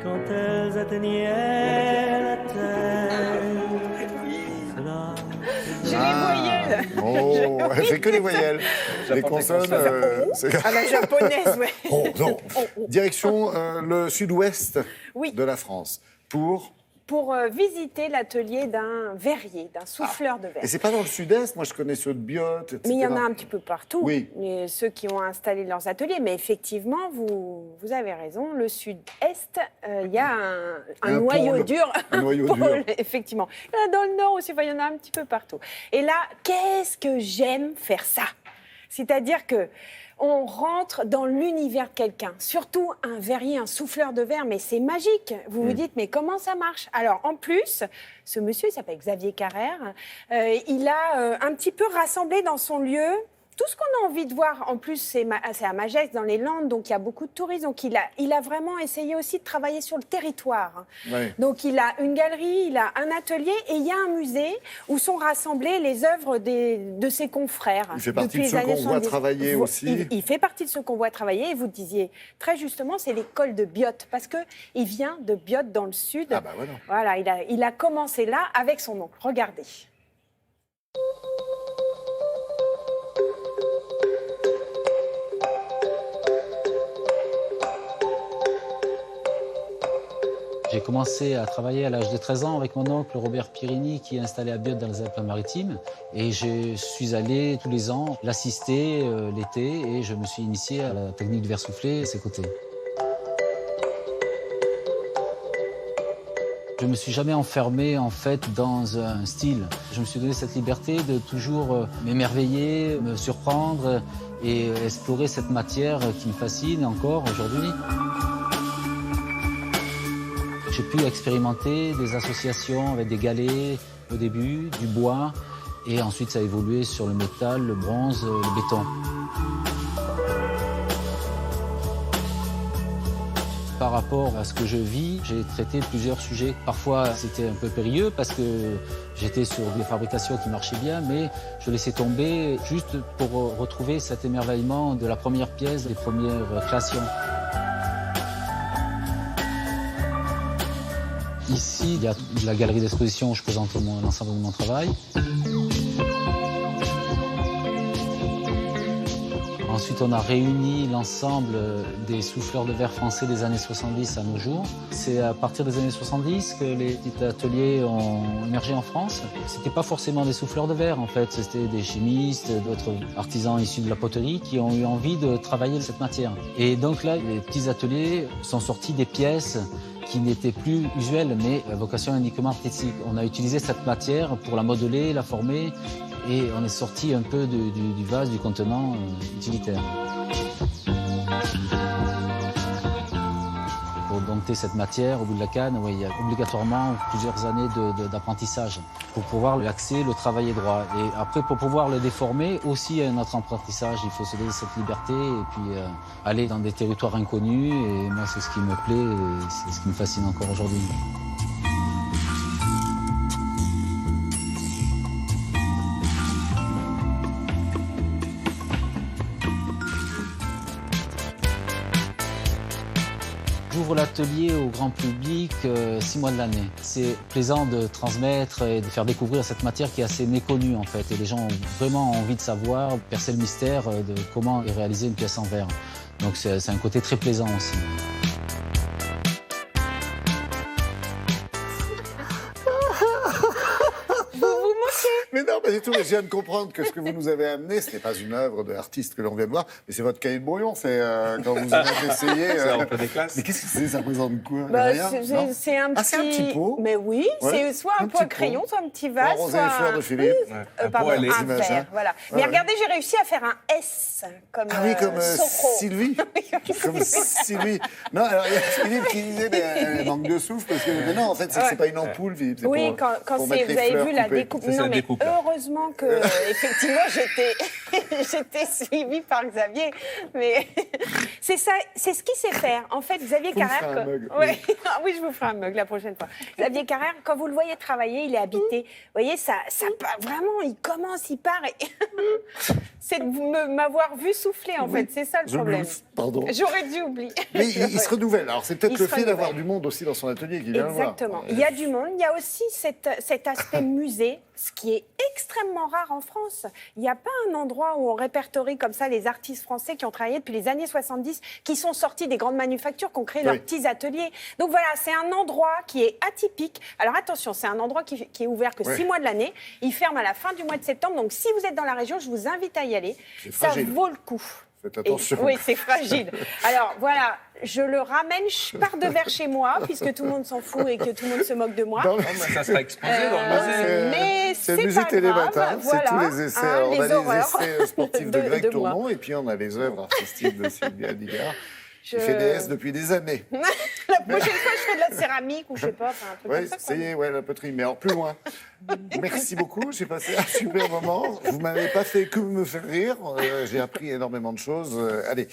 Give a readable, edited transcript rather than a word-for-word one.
quand elles atteignaient la terre. J'ai les voyelles. Oh, elle fait que les voyelles. Les consonnes. À la japonaise, oui. Oh, non. Direction le sud-ouest Oui. de la France pour visiter l'atelier d'un verrier, d'un souffleur de verre. Et c'est pas dans le sud-est, moi je connais ceux de Biot, etc. Mais il y en a un petit peu partout, Oui. ceux qui ont installé leurs ateliers. Mais effectivement, vous avez raison, le sud-est, il y a un noyau pôle. dur. Un noyau pôle, dur. effectivement. Là, dans le nord aussi, il y en a un petit peu partout. Et là, qu'est-ce que j'aime faire ça? C'est-à-dire que on rentre dans l'univers de quelqu'un, surtout un verrier, un souffleur de verre, mais c'est magique. Vous vous dites, mais comment ça marche? Alors, en plus, ce monsieur, il s'appelle Xavier Carrère, il a un petit peu rassemblé dans son lieu tout ce qu'on a envie de voir. En plus, c'est à Magès, dans les Landes, donc il y a beaucoup de touristes. Donc il a vraiment essayé aussi de travailler sur le territoire. Ouais. Donc il a une galerie, il a un atelier et il y a un musée où sont rassemblées les œuvres de ses confrères. Il fait partie depuis de ceux les années qu'on voit 70. travailler aussi. Il fait partie de ceux qu'on voit travailler. Et vous disiez très justement, c'est l'école de Biot, parce qu'il vient de Biot dans le sud. Ah bah voilà. Voilà, il a commencé là avec son oncle. Regardez. J'ai commencé à travailler à l'âge de 13 ans avec mon oncle Robert Pirini qui est installé à Biot dans les Alpes-Maritimes. Et je suis allé tous les ans l'assister l'été et je me suis initié à la technique du verre soufflé à ses côtés. Je me suis jamais enfermé en fait dans un style. Je me suis donné cette liberté de toujours m'émerveiller, me surprendre et explorer cette matière qui me fascine encore aujourd'hui. J'ai pu expérimenter des associations avec des galets au début, du bois, et ensuite ça a évolué sur le métal, le bronze, le béton. Par rapport à ce que je vis, j'ai traité plusieurs sujets. Parfois c'était un peu périlleux parce que j'étais sur des fabrications qui marchaient bien, mais je laissais tomber juste pour retrouver cet émerveillement de la première pièce, des premières créations. Ici, il y a la galerie d'exposition où je présente l'ensemble de mon travail. Ensuite, on a réuni l'ensemble des souffleurs de verre français des années 70 à nos jours. C'est à partir des années 70 que les petits ateliers ont émergé en France. C'était pas forcément des souffleurs de verre, en fait. C'était des chimistes, d'autres artisans issus de la poterie qui ont eu envie de travailler cette matière. Et donc là, les petits ateliers sont sortis des pièces qui n'étaient plus usuelles, mais à vocation uniquement artistique. On a utilisé cette matière pour la modeler, la former, et on est sorti un peu du vase, du contenant utilitaire. Pour dompter cette matière au bout de la canne, il y a obligatoirement plusieurs années d'apprentissage pour pouvoir l'axer, le travailler droit. Et après, pour pouvoir le déformer, aussi un autre apprentissage. Il faut se donner cette liberté et puis aller dans des territoires inconnus. Et moi, c'est ce qui me plaît et c'est ce qui me fascine encore aujourd'hui. J'ouvre l'atelier au grand public 6 mois de l'année. C'est plaisant de transmettre et de faire découvrir cette matière qui est assez méconnue en fait. Et les gens ont vraiment envie de savoir, percer le mystère de comment est réalisée une pièce en verre. Donc c'est un côté très plaisant aussi. Mais non, pas du tout. Mais je viens de comprendre que ce que vous nous avez amené, ce n'est pas une œuvre de l'artiste que l'on vient de voir, mais c'est votre cahier de brouillon. C'est quand vous avez essayé. C'est la rentrée des classes. Mais qu'est-ce que c'est? Ça représente quoi? Bah, Rien, non c'est un petit... Ah, c'est un petit pot. Mais oui, Ouais, c'est soit un pot à petit crayon, pot. soit un petit Pour vase, arroser soit les fleurs de Philippe. Ouais. pardon, Pour aller. un Imagine. verre, voilà. Ouais, Mais ouais. regardez, j'ai réussi à faire un S, comme, Ah oui, comme Soro. Sylvie. Comme Sylvie. Non, alors il y a Philippe qui disait, mais elle manque de souffle. Parce que, mais non, en fait, c'est pas une ampoule, Philippe. c'est Oui, pour, quand pour c'est, mettre vous les avez fleurs vu la coupées. découpe. C'est Non, la mais découpe, là. heureusement que, effectivement, j'étais suivie par Xavier. Mais C'est ça, c'est ce qu'il sait faire. En fait, Xavier Vous me Carrère... ferez un mug, Ouais. Ah oui, je vous ferai un mug la prochaine fois. Xavier Carrère, quand vous le voyez travailler, il est habité. Vous voyez, ça vraiment, il commence, il part. Et... c'est de m'avoir vu souffler, en fait. C'est ça le problème. Pardon. J'aurais dû oublier. Mais il se renouvelle. Alors, c'est peut-être Il le se fait d'avoir renouvelle. du monde aussi dans son atelier qui vient le voir. Exactement. Il y a du monde. Il y a aussi cet aspect musée, ce qui est extrêmement rare en France. Il n'y a pas un endroit où on répertorie comme ça les artistes français qui ont travaillé depuis les années 70, qui sont sortis des grandes manufactures, qui ont créé leurs petits ateliers. Donc voilà, c'est un endroit qui est atypique. Alors attention, c'est un endroit qui est ouvert que 6 mois de l'année. Il ferme à la fin du mois de septembre. Donc si vous êtes dans la région, je vous invite à y aller. Ça vaut le coup. Faites attention. Oui, c'est fragile. Alors voilà, je le ramène, je pars de vers chez moi, puisque tout le monde s'en fout et que tout le monde se moque de moi. Dans le- Ça sera exposé dans le musée. Mais C'est c'est le musée pas Télématin, grave, c'est voilà, tous les essais. hein, Alors, on a les horreurs les essais sportifs de Greg de moi. Tournon et puis on a les œuvres artistiques de Sylvia Digard. Je- Il fait DS depuis des années. La prochaine fois, je fais de la céramique ou je sais pas, enfin, un truc Oui, comme ça. ça y est, ouais, la poterie, mais alors plus loin. Merci beaucoup, j'ai passé un super moment. Vous m'avez pas fait que me faire rire, j'ai appris énormément de choses. Allez.